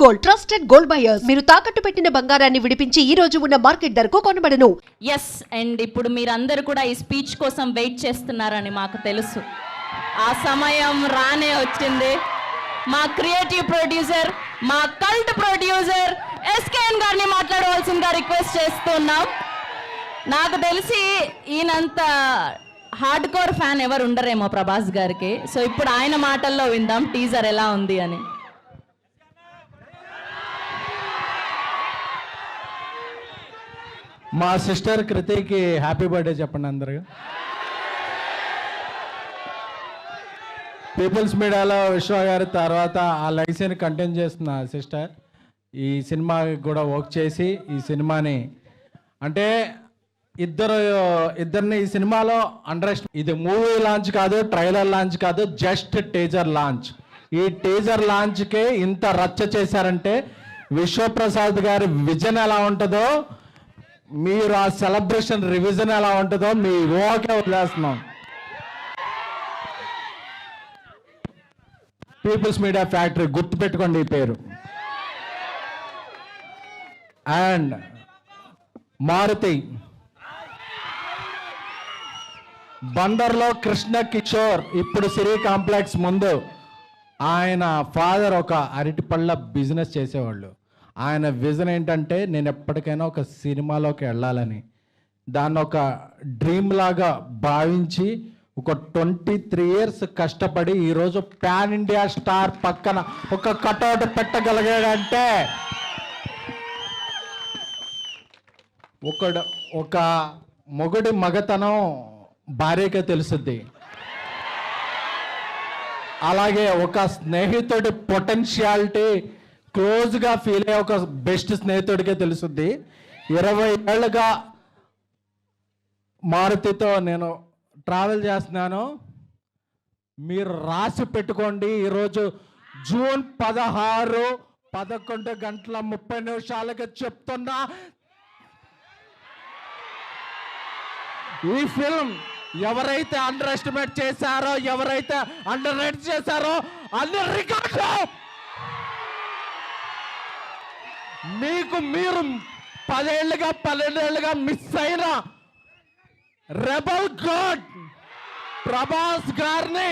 Gold, trusted gold buyers. మీరు తాకట్టు పెట్టిన బంగారాన్ని విడిపించి ఈ రోజు ఉన్న మార్కెట్ ధరకు కొనబడను. ఎస్, అండ్ ఇప్పుడు మీరందరూ కూడా ఈ స్పీచ్ కోసం వెయిట్ చేస్తున్నారని మాకు తెలుసు. ఆ సమయం రానే వచ్చింది. మా క్రియేటివ్ ప్రొడ్యూసర్, మా కల్ట్ ప్రొడ్యూసర్ ఎస్కేఎన్ గారిని మాట్లాడవలసిందిగా రిక్వెస్ట్ చేస్తున్నాం. నాకు తెలిసి ఈయనంత హార్డ్ కోర్ ఫ్యాన్ ఎవరు ఉండరేమో ప్రభాస్ గారికి. సో ఇప్పుడు ఆయన మాటల్లో విందాం టీజర్ ఎలా ఉంది అని. మా సిస్టర్ కృతికి హ్యాపీ బర్త్డే చెప్పండి అందరు. పీపుల్స్ మీడియాలో విశ్వ గారి తర్వాత ఆ లెగసీని కంటిన్యూ చేస్తున్న సిస్టర్ ఈ సినిమాకి కూడా వర్క్ చేసి ఈ సినిమాని అంటే ఇద్దరిని ఈ సినిమాలో ఇది మూవీ లాంచ్ కాదు, ట్రైలర్ లాంచ్ కాదు, జస్ట్ టీజర్ లాంచ్. ఈ టీజర్ లాంచ్కే ఇంత రచ్చ చేశారంటే విశ్వప్రసాద్ గారి విజన్ ఎలా ఉంటుందో, మీరు ఆ సెలబ్రేషన్ రివిజన్ ఎలా ఉంటుందో మీ ఊహకే వదిలేస్తున్నాం. పీపుల్స్ మీడియా ఫ్యాక్టరీ గుర్తుపెట్టుకోండి ఈ పేరు. అండ్ మారుతి బందర్లో కృష్ణ కిషోర్ ఇప్పుడు సిరి కాంప్లెక్స్ ముందు ఆయన ఫాదర్ ఒక అరటిపళ్ళ బిజినెస్ చేసేవాళ్ళు. ఆయన విజన్ ఏంటంటే నేను ఎప్పటికైనా ఒక సినిమాలోకి వెళ్ళాలని, దాన్ని ఒక డ్రీమ్ లాగా భావించి ఒక 23 years కష్టపడి ఈరోజు పాన్ ఇండియా స్టార్ పక్కన ఒక కటౌట్ పెట్టగలిగాడంటే ఒక మొగుడి మగతనం భార్యకే తెలుస్తుంది. అలాగే ఒక స్నేహితుడి పొటెన్షియాలిటీ క్లోజ్గా ఫీల్ అయ్యే ఒక బెస్ట్ స్నేహితుడికే తెలుస్తుంది. 20 ఏళ్ళుగా మారుతితో నేను ట్రావెల్ చేస్తున్నాను. మీరు రాసి పెట్టుకోండి, ఈరోజు జూన్ 16 11:30 చెప్తున్నా, ఈ ఫిల్మ్ ఎవరైతే అండర్ ఎస్టిమేట్ చేశారో, ఎవరైతే అండర్ రేట్ చేశారో అన్ని రికార్డులు మీకు మీరు 12 ఏళ్ళుగా మిస్ అయిన రెబల్ గాడ్ ప్రభాస్ గారిని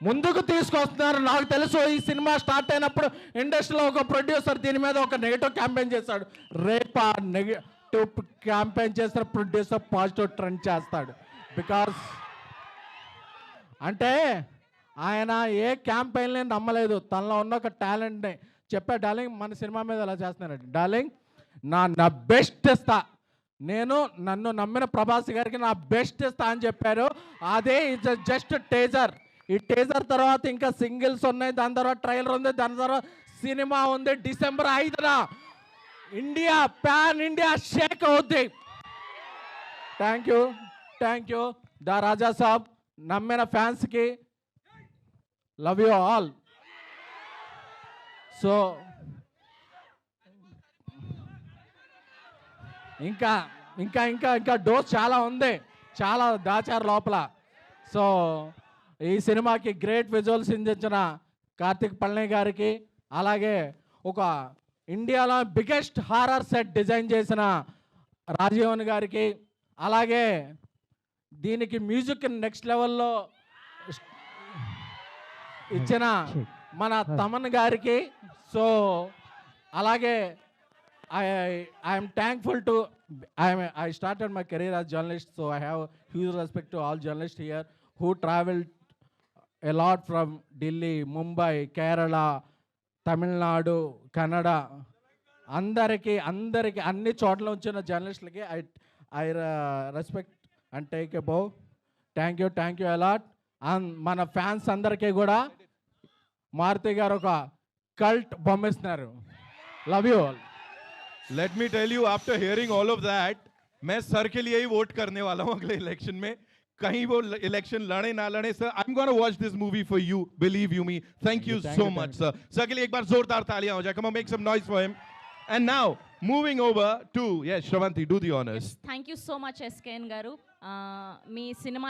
ముందుకు తీసుకొస్తున్నారు. నాకు తెలుసు ఈ సినిమా స్టార్ట్ అయినప్పుడు ఇండస్ట్రీలో ఒక ప్రొడ్యూసర్ దీని మీద ఒక నెగిటివ్ క్యాంపెయిన్ చేశాడు. రేపు ఆ నెగిటివ్ క్యాంపెయిన్ చేసిన ప్రొడ్యూసర్ పాజిటివ్ ట్రెండ్ చేస్తాడు. బికాస్ అంటే ఆయన ఏ క్యాంపెయిన్ని నమ్మలేదు, తనలో ఉన్న ఒక టాలెంట్ని చెప్పా. డార్లింగ్ మన సినిమా మీద ఎలా చేస్తున్నాడు, డార్లింగ్ నా బెస్ట్ ఇస్తా, నన్ను నమ్మిన ప్రభాస్ గారికి నా బెస్ట్ ఇస్తా అని చెప్పారు. అదే ఇట్స్ జస్ట్ టీజర్. ఈ టీజర్ తర్వాత ఇంకా సింగిల్స్ ఉన్నాయి, దాని తర్వాత ట్రైలర్ ఉంది, దాని తర్వాత సినిమా ఉంది. December 5న ఇండియా పాన్ ఇండియా షేక్ అవుద్ది. Thank you the Raja Saab. నమ్మిన ఫ్యాన్స్కి లవ్ యూ ఆల్. సో ఇంకా ఇంకా ఇంకా ఇంకా డోస్ చాలా ఉంది, చాలా దాచారు లోపల. సో ఈ సినిమాకి గ్రేట్ విజువల్స్ అందించిన కార్తిక్ పళని గారికి, అలాగే ఒక ఇండియాలో బిగ్గెస్ట్ హారర్ సెట్ డిజైన్ చేసిన రాజీవన్ గారికి, అలాగే దీనికి మ్యూజిక్ నెక్స్ట్ లెవెల్లో ఇచ్చిన మన తమన్ గారికి. సో అలాగే I am thankful to I started my career as journalist, so I have huge respect to all journalists here who traveled a lot from Delhi, Mumbai, Kerala, Tamil Nadu, Kannada. అందరికి అన్ని చోట్ల వచ్చిన జర్నలిస్టులకి I respect and take a bow. Thank you a lot. And మన fans అందరికీ కూడా మారుతి గారు ఒక కల్ట్ బొమ్మిస్తున్నారు. Love you all. Let me tell you, after hearing all of that, मैं सर के लिए ही वोट करने वाला हूँ अगले इलेक्शन में. कहीं वो इलेक्शन लड़े ना लड़े, sir I am gonna watch this movie for you, believe you me. Thank you so much sir. Sir के लिए एक बार जोरदार तालियां हो जाए. Come on, make some noise for him. And now moving over to Shravanti, do the honors. Thank you so much SKN garu. Me cinema